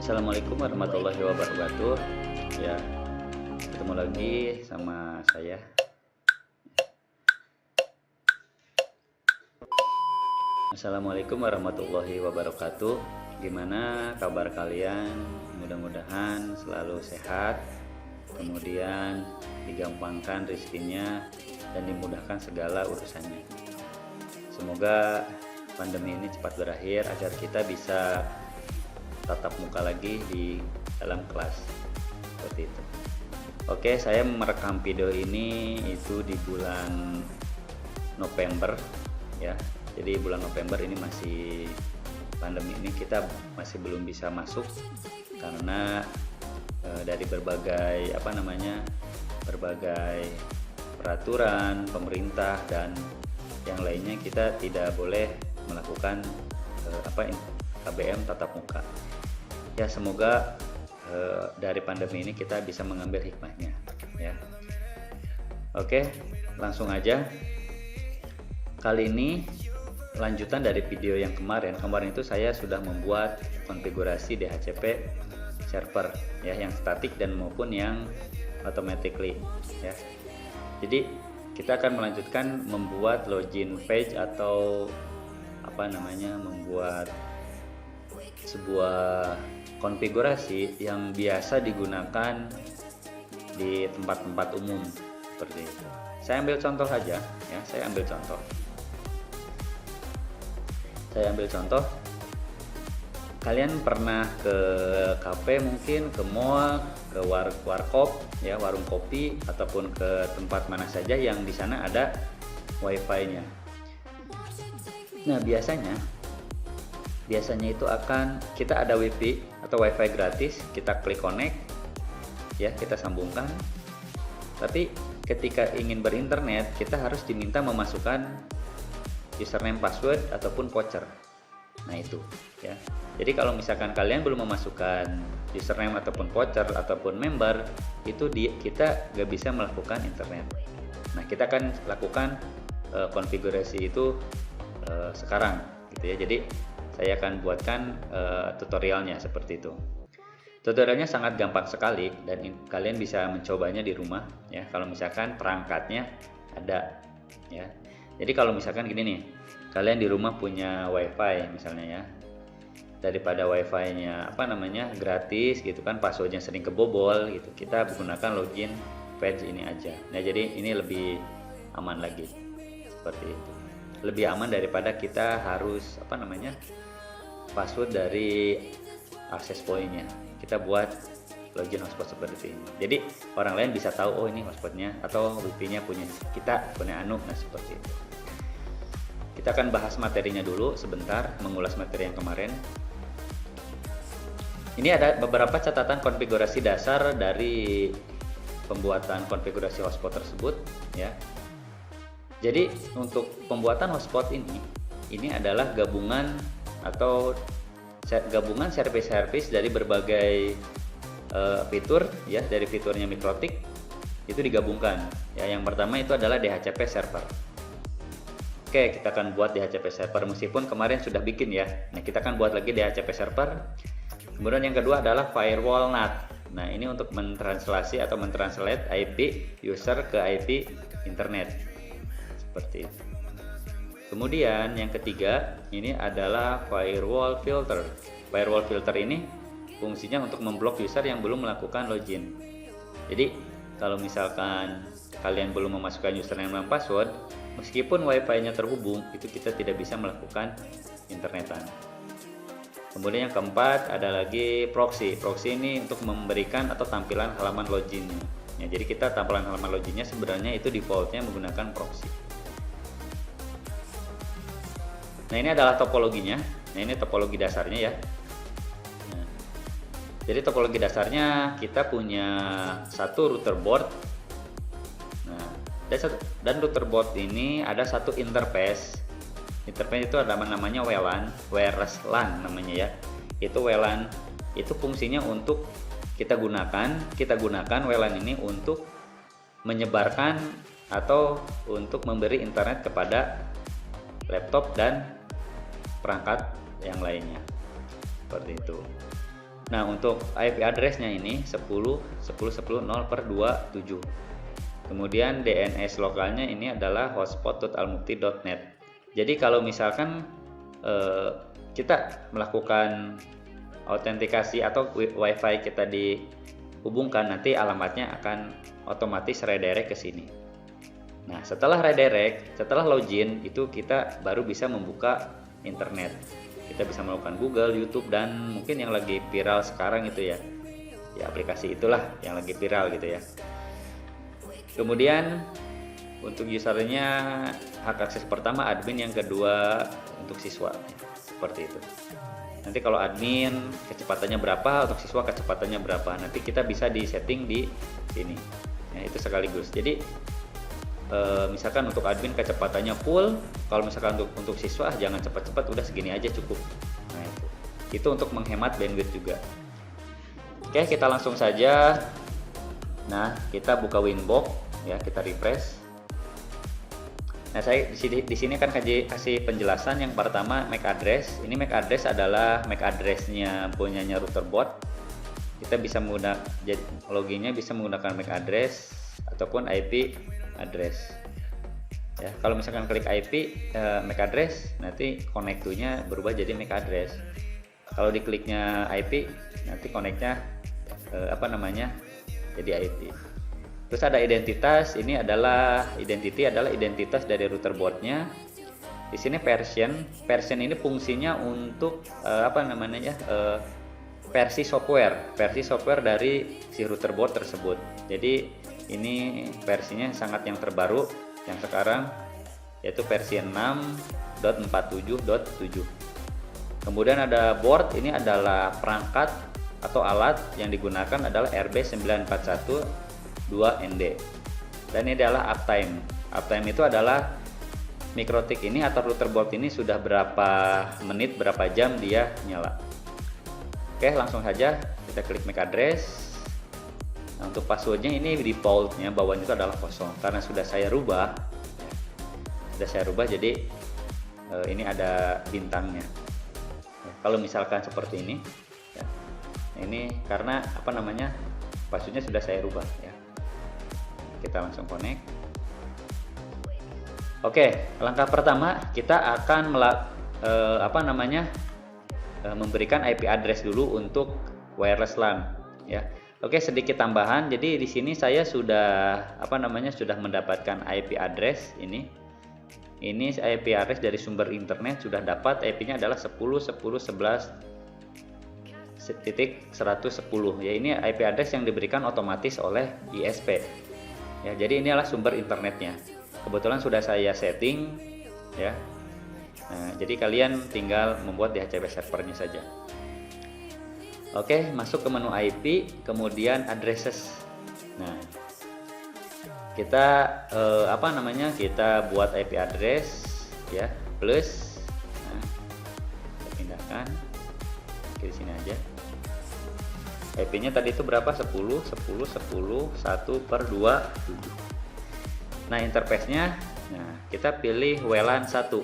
Assalamualaikum warahmatullahi wabarakatuh. Ya, ketemu lagi sama saya. Assalamualaikum warahmatullahi wabarakatuh. Gimana kabar kalian? Mudah-mudahan selalu sehat, kemudian digampangkan rezekinya dan dimudahkan segala urusannya. Semoga pandemi ini cepat berakhir agar kita bisa tatap muka lagi di dalam kelas seperti itu. Oke, saya merekam video ini itu di bulan November ya. Jadi bulan November ini masih pandemi, ini kita masih belum bisa masuk karena dari berbagai berbagai peraturan pemerintah dan yang lainnya kita tidak boleh melakukan KBM tatap muka. Ya, semoga dari pandemi ini kita bisa mengambil hikmahnya ya. Oke, langsung aja. Kali ini lanjutan dari video yang kemarin itu saya sudah membuat konfigurasi DHCP server ya, yang statik dan maupun yang automatically ya. Jadi kita akan melanjutkan membuat login page atau membuat sebuah konfigurasi yang biasa digunakan di tempat-tempat umum seperti itu. Saya ambil contoh aja ya, saya ambil contoh. Kalian pernah ke kafe, mungkin ke mall, ke warkop ya, warung kopi, ataupun ke tempat mana saja yang di sana ada wifi-nya. Nah, biasanya itu kita ada wifi atau wifi gratis, kita klik connect ya, kita sambungkan. Tapi ketika ingin berinternet, kita harus diminta memasukkan username, password ataupun voucher. Nah itu ya. Jadi kalau misalkan kalian belum memasukkan username ataupun voucher ataupun member, itu kita gak bisa melakukan internet. Nah, kita akan lakukan konfigurasi itu sekarang gitu ya. Jadi saya akan buatkan tutorialnya seperti itu. Tutorialnya sangat gampang sekali dan kalian bisa mencobanya di rumah ya, kalau misalkan perangkatnya ada ya. Jadi kalau misalkan gini nih, kalian di rumah punya wifi misalnya ya, daripada wifi-nya gratis gitu kan, passwordnya sering kebobol gitu, kita menggunakan login page ini aja. Nah, jadi ini lebih aman lagi seperti itu, lebih aman daripada kita harus password dari access point-nya. Kita buat login hotspot seperti ini, jadi orang lain bisa tahu, oh ini hotspotnya atau wifi-nya punya kita, punya Anu. Nah, seperti itu. Kita akan bahas materinya dulu sebentar, mengulas materi yang kemarin. Ini ada beberapa catatan konfigurasi dasar dari pembuatan konfigurasi hotspot tersebut ya. Jadi untuk pembuatan hotspot ini adalah gabungan service-service dari berbagai fitur ya, dari fiturnya MikroTik itu digabungkan ya. Yang pertama itu adalah DHCP server. Oke, kita akan buat DHCP server meskipun kemarin sudah bikin ya. Nah, kita akan buat lagi DHCP server. Kemudian yang kedua adalah firewall NAT. Nah, ini untuk mentranslasi atau mentranslate IP user ke IP internet seperti itu. Kemudian yang ketiga ini adalah firewall filter. Firewall filter ini fungsinya untuk memblok user yang belum melakukan login. Jadi kalau misalkan kalian belum memasukkan username dan password, meskipun wifi-nya terhubung, itu kita tidak bisa melakukan internetan. Kemudian yang keempat ada lagi proxy. Proxy ini untuk memberikan atau tampilan halaman loginnya. Ya, jadi kita tampilan halaman loginnya sebenarnya itu defaultnya menggunakan proxy. Nah, ini adalah topologinya. Nah, ini topologi dasarnya ya. Nah, jadi topologi dasarnya kita punya satu router board. Nah, dan router board ini ada satu interface. Interface itu ada namanya WLAN, wireless LAN namanya ya. Itu WLAN itu fungsinya untuk kita gunakan WLAN ini untuk menyebarkan atau untuk memberi internet kepada laptop dan perangkat yang lainnya, seperti itu. Nah, untuk IP address-nya ini 10.10.10.0/27. Kemudian DNS lokalnya ini adalah hotspot.almukti.net. Jadi kalau misalkan kita melakukan autentikasi atau WiFi kita dihubungkan, nanti alamatnya akan otomatis redirect ke sini. Nah, setelah redirect, setelah login, itu kita baru bisa membuka internet. Kita bisa melakukan Google, YouTube, dan mungkin yang lagi viral sekarang itu ya aplikasi itulah yang lagi viral gitu ya. Kemudian untuk usernya hak akses pertama admin, yang kedua untuk siswa, seperti itu. Nanti kalau admin kecepatannya berapa, untuk siswa kecepatannya berapa, nanti kita bisa disetting di sini. Nah, itu sekaligus. Jadi misalkan untuk admin kecepatannya full, kalau misalkan untuk siswa jangan cepat-cepat, udah segini aja cukup. Nah, itu untuk menghemat bandwidth juga. Oke, kita langsung saja. Nah, kita buka Winbox ya, kita refresh. Nah, saya di sini akan kasih penjelasan. Yang pertama, MAC address. Ini MAC address adalah MAC address-nya punyanya routerbot. Kita bisa menggunakan, loginnya bisa menggunakan MAC address ataupun IP address. Ya, kalau misalkan klik IP MAC address, nanti connect to-nya berubah jadi MAC address. Kalau dikliknya IP, nanti connect-nya jadi IP. Terus ada identitas. Ini adalah identitas dari routerbot-nya. Di sini version ini fungsinya untuk versi software dari si routerbot tersebut. Jadi ini versinya sangat yang terbaru yang sekarang, yaitu versi 6.47.7. Kemudian ada board. Ini adalah perangkat atau alat yang digunakan adalah RB941-2ND. Dan ini adalah uptime. Uptime itu adalah mikrotik ini atau routerbot ini sudah berapa menit, berapa jam dia nyala. Oke, langsung saja kita klik MAC address. Nah, untuk passwordnya ini defaultnya bawahnya itu adalah kosong, karena sudah saya rubah jadi ini ada bintangnya ya, kalau misalkan seperti ini ya. Ini karena passwordnya sudah saya rubah ya. Kita langsung connect. Oke, langkah pertama kita akan memberikan IP address dulu untuk wireless LAN ya. Oke, sedikit tambahan. Jadi di sini saya sudah sudah mendapatkan IP address ini. Ini IP address dari sumber internet sudah dapat. IP-nya adalah 10.11.11.110. Ya, ini IP address yang diberikan otomatis oleh ISP. Ya, jadi ini adalah sumber internetnya. Kebetulan sudah saya setting ya. Nah, jadi kalian tinggal membuat DHCP servernya saja. Oke, masuk ke menu IP, kemudian addresses. Nah, kita kita buat IP address ya, plus. Nah, kita pindahkan ke sini aja. IP-nya tadi itu berapa? 10.10.10.1/27. Nah, interface-nya, kita pilih WLAN 1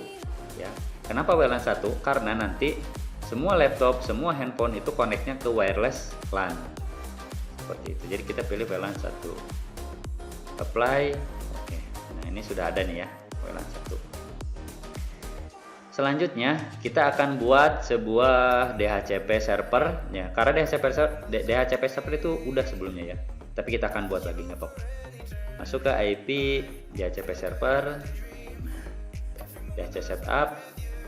ya. Kenapa WLAN 1? Karena nanti semua laptop, semua handphone itu connect-nya ke wireless LAN. Seperti itu. Jadi kita pilih WLAN 1. Apply. Oke. Nah, ini sudah ada nih ya, WLAN 1. Selanjutnya, kita akan buat sebuah DHCP server ya. Karena DHCP server itu udah sebelumnya ya. Tapi kita akan buat lagi, nggak apa-apa. Masuk ke IP DHCP server. DHCP setup.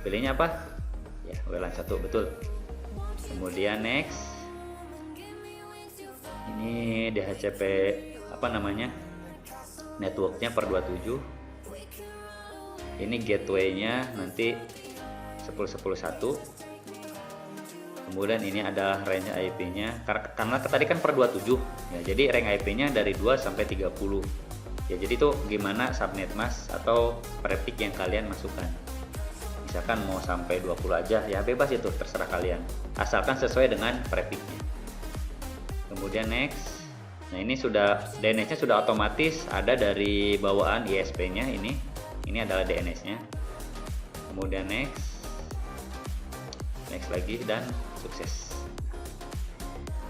Pilihnya apa? Ya, WLAN 1 betul. Kemudian next. Ini DHCP networknya per 27. Ini gateway-nya nanti 10.10.1. Kemudian ini adalah range IP-nya. Karena tadi kan per 27 ya. Jadi range IP-nya dari 2 sampai 30. Ya, jadi itu gimana subnet mask atau prefix yang kalian masukkan. Misalkan mau sampai 20 aja ya, bebas, itu terserah kalian, asalkan sesuai dengan prefixnya. Kemudian next. Nah ini sudah DNS-nya sudah otomatis ada dari bawaan ISP-nya ini. Ini adalah DNS-nya. Kemudian next lagi dan sukses.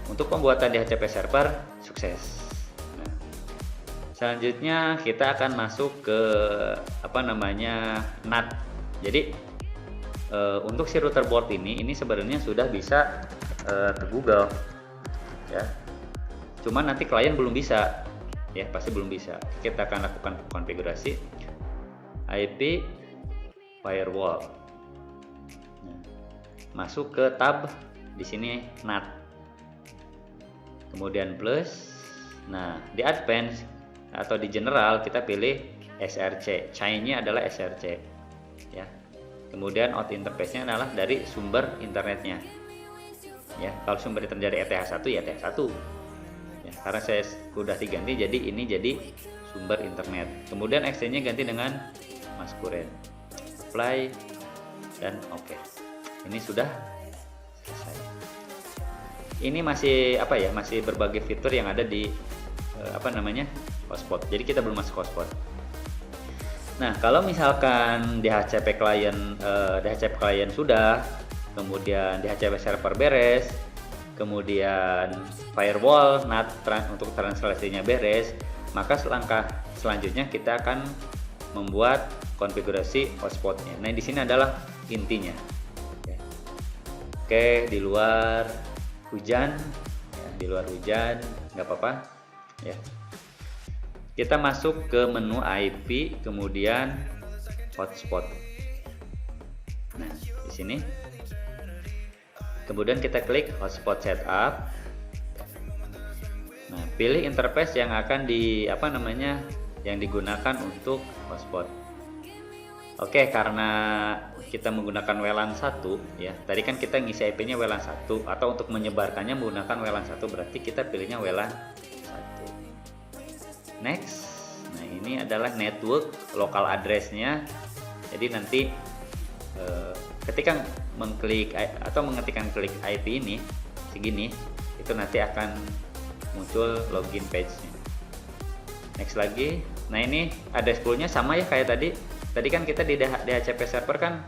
Untuk pembuatan DHCP server sukses. Nah, selanjutnya kita akan masuk ke NAT. Jadi untuk si router board ini sebenarnya sudah bisa ke Google ya. Cuman nanti klien belum bisa ya, pasti belum bisa. Kita akan lakukan konfigurasi IP firewall. Nah, masuk ke tab di sini NAT. Kemudian plus. Nah, di advance atau di general kita pilih SRC. Chain-nya adalah SRC ya. Kemudian out interface-nya adalah dari sumber internetnya. Ya, kalau sumber internet dari ETH1 ya ETH1. Ya, karena saya sudah diganti jadi ini jadi sumber internet. Kemudian exchange-nya ganti dengan Masquerade. Apply dan oke. Ini sudah selesai. Ini masih masih berbagai fitur yang ada di hotspot. Jadi kita belum masuk hotspot. Nah, kalau misalkan DHCP client sudah, kemudian DHCP server beres, kemudian firewall NAT untuk translasinya beres, maka langkah selanjutnya kita akan membuat konfigurasi hotspotnya. Nah, di sini adalah intinya. Oke, di luar hujan, nggak apa-apa, ya. Kita masuk ke menu IP, kemudian hotspot. Nah, di sini. Kemudian kita klik hotspot setup. Nah, pilih interface yang akan yang digunakan untuk hotspot. Oke, karena kita menggunakan WLAN 1 ya. Tadi kan kita ngisi IP-nya WLAN 1 atau untuk menyebarkannya menggunakan WLAN 1, berarti kita pilihnya WLAN 1. Next. Nah, ini adalah network local address-nya. Jadi nanti ketika mengklik atau mengetikkan klik IP ini segini, itu nanti akan muncul login page-nya. Next lagi. Nah, ini address pool-nya sama ya kayak tadi. Tadi kan kita di DHCP server kan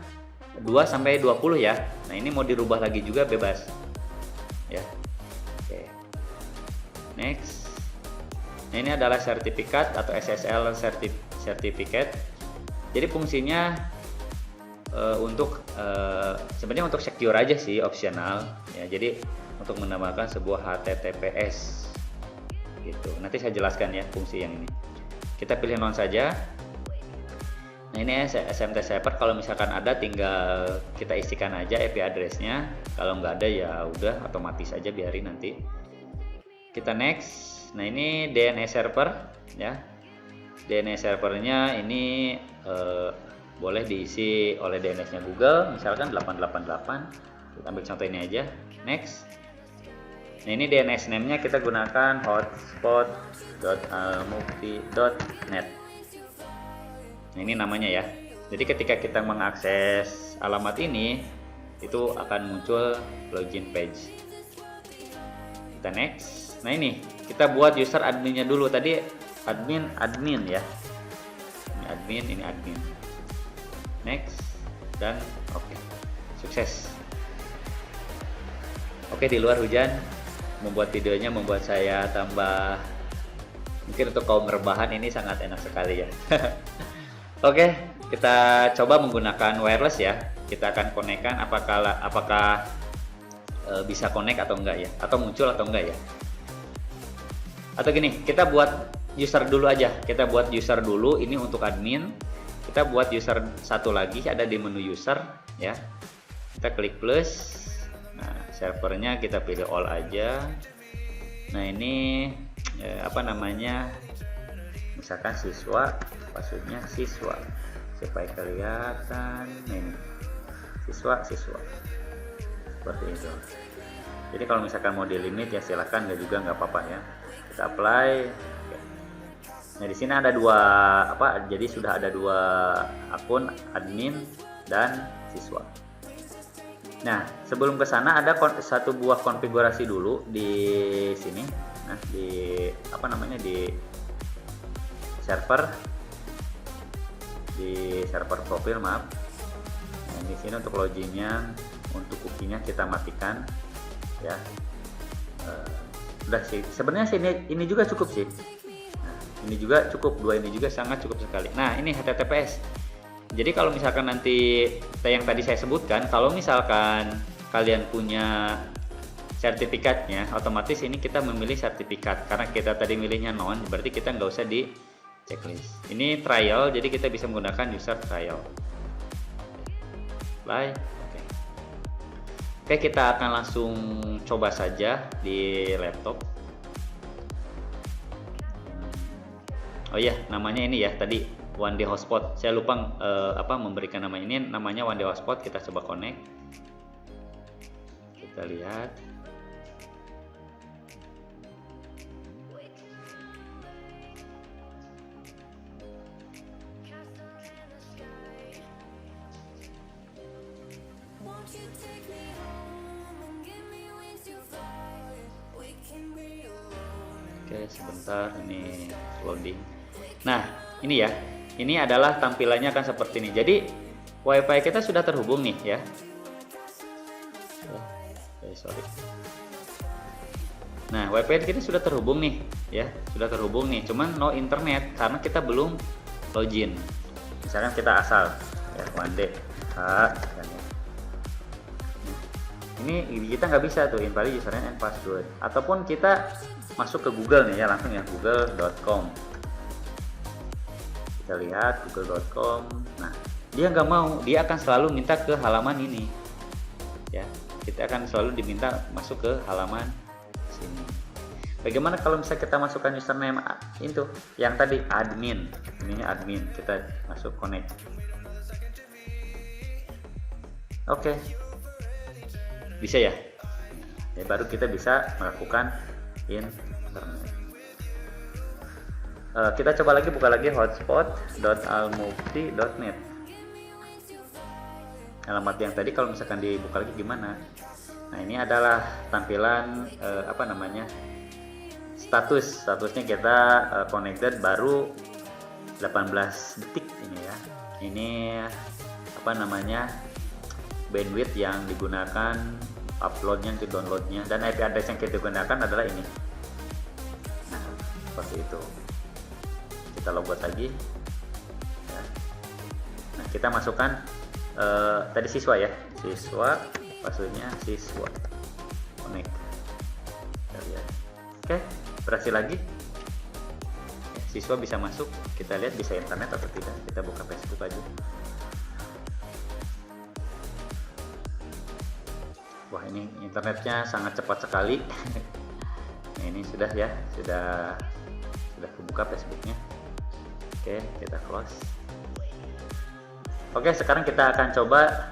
2 sampai 20 ya. Nah, ini mau dirubah lagi juga bebas. Ya. Oke. Next. Nah, ini adalah sertifikat atau SSL certificate. Jadi fungsinya sebenarnya untuk secure aja sih, opsional ya. Jadi untuk menambahkan sebuah HTTPS gitu. Nanti saya jelaskan ya fungsi yang ini. Kita pilih non saja. Nah, ini SMT server, kalau misalkan ada tinggal kita isikan aja IP address-nya. Kalau nggak ada ya udah otomatis aja, biarin nanti. Kita next. Nah, ini DNS server ya. DNS servernya ini boleh diisi oleh DNS-nya Google, misalkan 888. Kita ambil contoh ini aja. Next. Nah, ini DNS name-nya kita gunakan hotspot.almukti.net. Nah, ini namanya ya. Jadi ketika kita mengakses alamat ini, itu akan muncul login page. Kita next. Nah, ini kita buat user adminnya dulu. Tadi admin ya. Ini admin, ini admin. Next dan oke. Sukses. Oke, di luar hujan. Membuat videonya membuat saya tambah, mungkin untuk kaum rebahan ini sangat enak sekali ya. Oke, kita coba menggunakan wireless ya. Kita akan konekkan apakah bisa connect atau enggak ya, atau muncul atau enggak ya. Atau gini, kita buat user dulu aja. Kita buat user dulu, ini untuk admin. Kita buat user satu lagi, ada di menu user ya. Kita klik plus. Nah, servernya kita pilih all aja. Nah, ini misalkan siswa, passwordnya siswa supaya kelihatan. Nah, ini siswa seperti itu. Jadi kalau misalkan mau di limit ya silakan, nggak juga nggak apa-apa ya. Kita apply. Nah, di sini ada jadi sudah ada 2 akun, admin dan siswa. Nah, sebelum ke sana ada satu buah konfigurasi dulu di sini. Nah, di apa namanya, di server profil, maaf. Nah, di sini untuk loginnya, untuk cookie-nya kita matikan ya. Udah sih sebenarnya sih, ini juga cukup sih. Nah, ini juga cukup, dua ini juga sangat cukup sekali. Nah, ini HTTPS. Jadi kalau misalkan nanti yang tadi saya sebutkan, kalau misalkan kalian punya sertifikatnya, otomatis ini kita memilih sertifikat. Karena kita tadi milihnya non, berarti kita nggak usah di checklist. Ini trial, jadi kita bisa menggunakan user trial. Apply. Oke, kita akan langsung coba saja di laptop. Oh iya, namanya ini ya tadi One Day Hotspot. Saya lupa memberikan nama ini. Namanya One Day Hotspot. Kita coba connect. Kita lihat. Oke, sebentar, ini loading. Nah, ini ya, ini adalah tampilannya akan seperti ini. Jadi WiFi kita sudah terhubung nih ya. Sorry. Nah, WiFi kita sudah terhubung nih ya, sudah terhubung nih. Cuman no internet karena kita belum login. Misalkan kita asal ya, one day. Ini kita nggak bisa tuh invalid username and password, ataupun kita masuk ke Google nih ya, langsung ya, google.com. Kita lihat google.com. Nah, dia nggak mau, dia akan selalu minta ke halaman ini ya. Kita akan selalu diminta masuk ke halaman sini. Bagaimana kalau misalnya kita masukkan username itu yang tadi admin, ininya admin, kita masuk connect. Oke. Bisa ya? Ya, baru kita bisa melakukan internet. Kita coba lagi, buka lagi hotspot.almufti.net. Alamat yang tadi kalau misalkan dibuka lagi gimana? Nah, ini adalah tampilan statusnya kita connected baru 18 detik ini ya. Ini bandwidth yang digunakan, uploadnya, downloadnya, dan IP address yang kita gunakan adalah ini. Nah, seperti itu. Kita logout lagi ya. Nah, kita masukkan tadi siswa ya, siswa, passwordnya siswa, connect. Kita lihat. Oke, berhasil lagi. Siswa bisa masuk, kita lihat bisa internet atau tidak. Kita buka Facebook aja. Wah, ini internetnya sangat cepat sekali. Nah, ini sudah ya, sudah kebuka Facebooknya. Oke, kita close. Oke, sekarang kita akan coba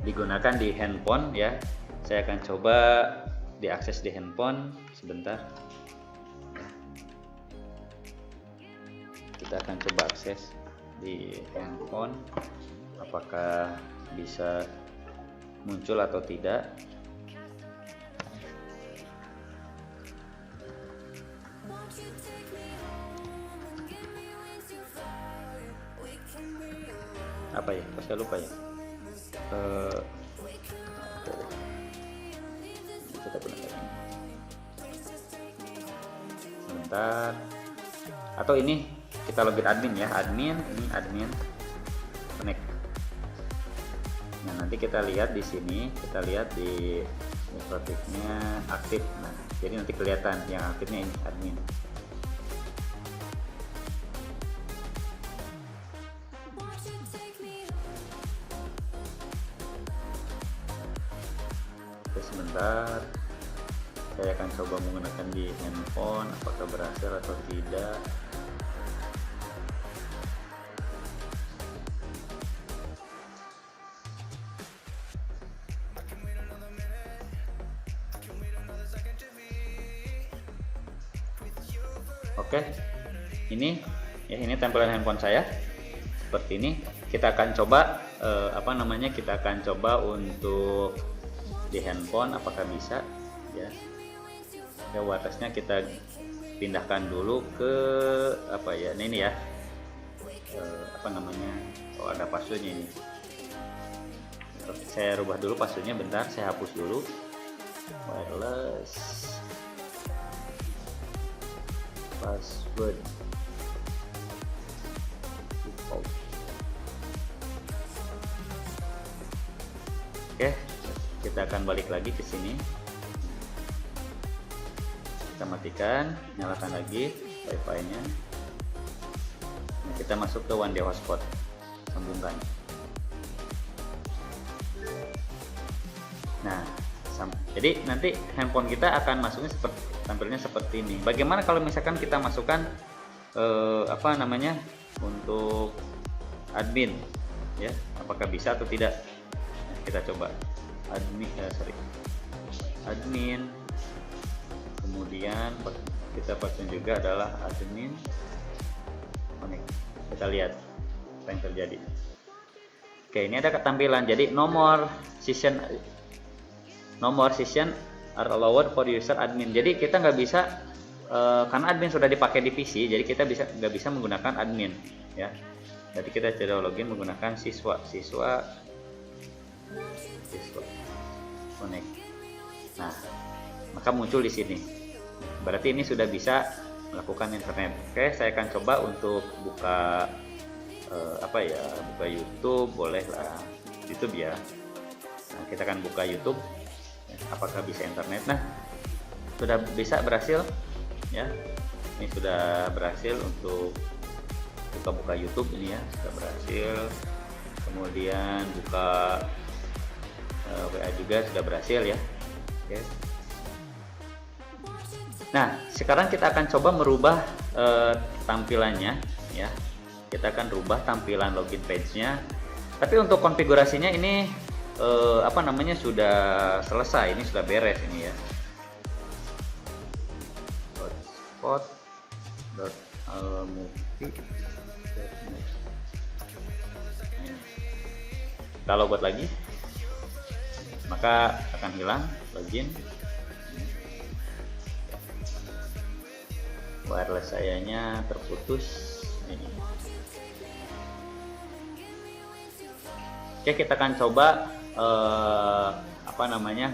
digunakan di handphone ya. Saya akan coba diakses di handphone sebentar. Kita akan coba akses di handphone, apakah bisa muncul atau tidak. Apa ya? Kok saya lupa ya? Kita gunakan sebentar. Atau ini kita login admin ya, admin, ini admin connect. Nah, nanti kita lihat di sini, kita lihat di grafiknya aktif. Nah, jadi nanti kelihatan yang aktifnya ini admin. Oke, sebentar. Saya akan coba menggunakan di handphone, apakah berhasil atau tidak. Oke, ini tampilan handphone saya seperti ini. Kita akan coba kita akan coba untuk di handphone apakah bisa ya. Ya, wirelessnya kita pindahkan dulu ke apa ya, ini ya, apa namanya, oh ada passwordnya ini. Saya rubah dulu passwordnya, bentar, saya hapus dulu. Wireless password default. Oke, kita akan balik lagi ke sini. Kita matikan, nyalakan lagi wifi-nya. Nah, kita masuk ke One Day Hotspot, sambungkan. Nah, jadi nanti handphone kita akan masuknya seperti, tampilnya seperti ini. Bagaimana kalau misalkan kita masukkan apa namanya, untuk admin, ya, apakah bisa atau tidak? Nah, kita coba admin, kemudian kita pasang juga adalah admin. Kita lihat apa yang terjadi. Oke, ini ada ketampilan. Jadi nomor session are allowed for user admin. Jadi kita nggak bisa karena admin sudah dipakai di PC, jadi kita nggak bisa menggunakan admin, ya. Jadi kita coba login menggunakan siswa connect. Nah, maka muncul di sini. Berarti ini sudah bisa melakukan internet. Oke, saya akan coba untuk buka buka YouTube, boleh lah, YouTube ya. Nah, kita akan buka YouTube. Apakah bisa internet? Nah, sudah bisa, berhasil ya. Ini sudah berhasil untuk buka YouTube ini ya, sudah berhasil. Kemudian buka WA juga sudah berhasil ya. Oke. Nah, sekarang kita akan coba merubah tampilannya ya. Kita akan rubah tampilan login page-nya. Tapi untuk konfigurasinya ini sudah selesai, ini sudah beres ini ya. Kalau buat lagi, maka akan hilang login. Wireless sayanya terputus ini. Oke, kita akan coba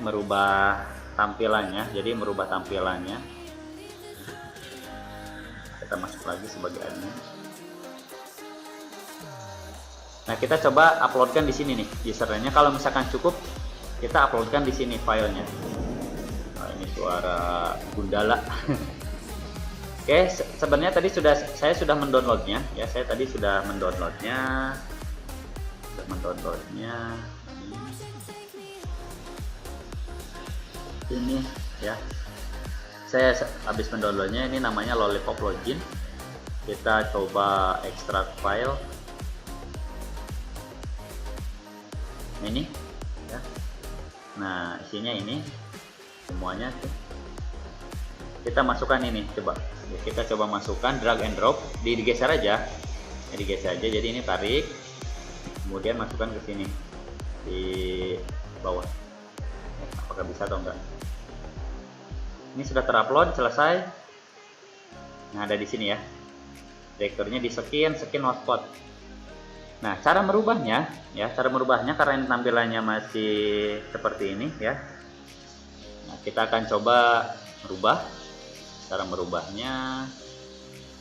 merubah tampilannya. Jadi merubah tampilannya, kita masuk lagi sebagai admin. Nah, kita coba uploadkan di sini nih username-nya. Kalau misalkan cukup, kita uploadkan di sini filenya. Nah, ini suara Gundala. Oke, sebenarnya tadi saya sudah mendownloadnya ya. Saya tadi sudah mendownloadnya. Ini ya, saya habis mendownloadnya. Ini namanya Lollipop Login. Kita coba ekstrak file. Ini ya. Nah, isinya ini semuanya tuh. Kita masukkan ini, coba kita coba masukkan, drag and drop, digeser aja. Jadi ini tarik, kemudian masukkan ke sini di bawah. Apakah bisa atau enggak? Ini sudah terupload, selesai. Nah, ada di sini ya, direkturnya di sekian hotspot. Nah, cara merubahnya karena ini tampilannya masih seperti ini ya. Nah, kita akan coba merubah. Cara merubahnya,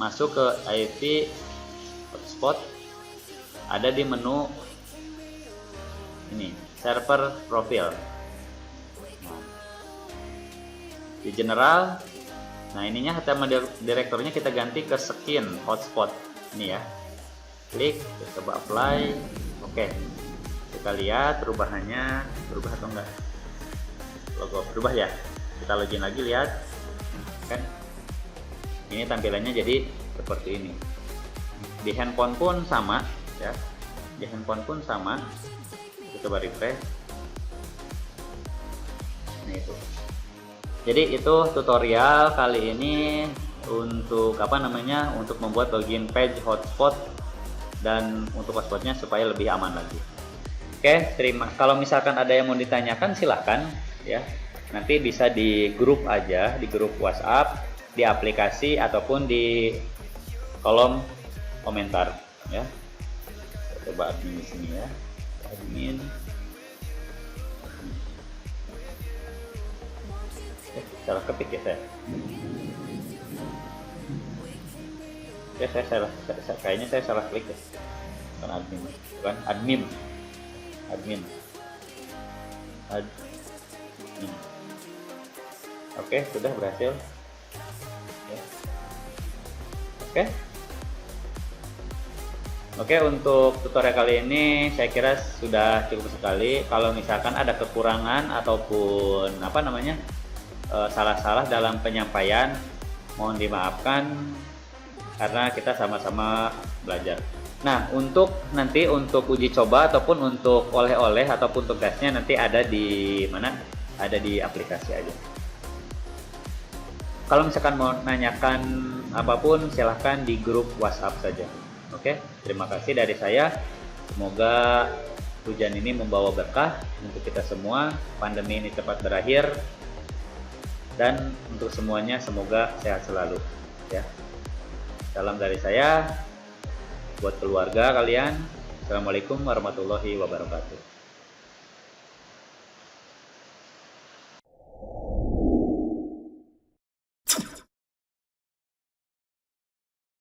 masuk ke IP hotspot, ada di menu ini server profile. Nah, di general, nah ininya HTML direkturnya kita ganti ke skin hotspot ini ya. Klik, kita coba apply. Oke, kita lihat perubahannya, berubah atau enggak. Logo berubah ya. Kita login lagi, lihat kan, ini tampilannya jadi seperti ini. Di handphone pun sama ya, di handphone pun sama. Kita coba refresh. Nah, itu jadi itu tutorial kali ini untuk untuk membuat login page hotspot dan untuk hotspotnya supaya lebih aman lagi. Oke, kalau misalkan ada yang mau ditanyakan silahkan ya. nanti bisa di grup aja, di grup WhatsApp, di aplikasi ataupun di kolom komentar ya. Coba admin di sini ya, admin. Salah ketik ya saya. Ya kayaknya saya salah klik ya. Bukan admin, bukan admin. Admin. Oke, sudah berhasil. Oke, untuk tutorial kali ini saya kira sudah cukup sekali. Kalau misalkan ada kekurangan ataupun salah-salah dalam penyampaian, mohon dimaafkan karena kita sama-sama belajar. Nah, untuk uji coba ataupun untuk oleh-oleh ataupun tugasnya nanti ada di mana? Ada di aplikasi aja. Kalau misalkan mau nanyakan apapun, silahkan di grup WhatsApp saja. Oke, terima kasih dari saya. Semoga hujan ini membawa berkah untuk kita semua. Pandemi ini cepat berakhir dan untuk semuanya semoga sehat selalu. Ya, salam dari saya buat keluarga kalian. Assalamualaikum warahmatullahi wabarakatuh.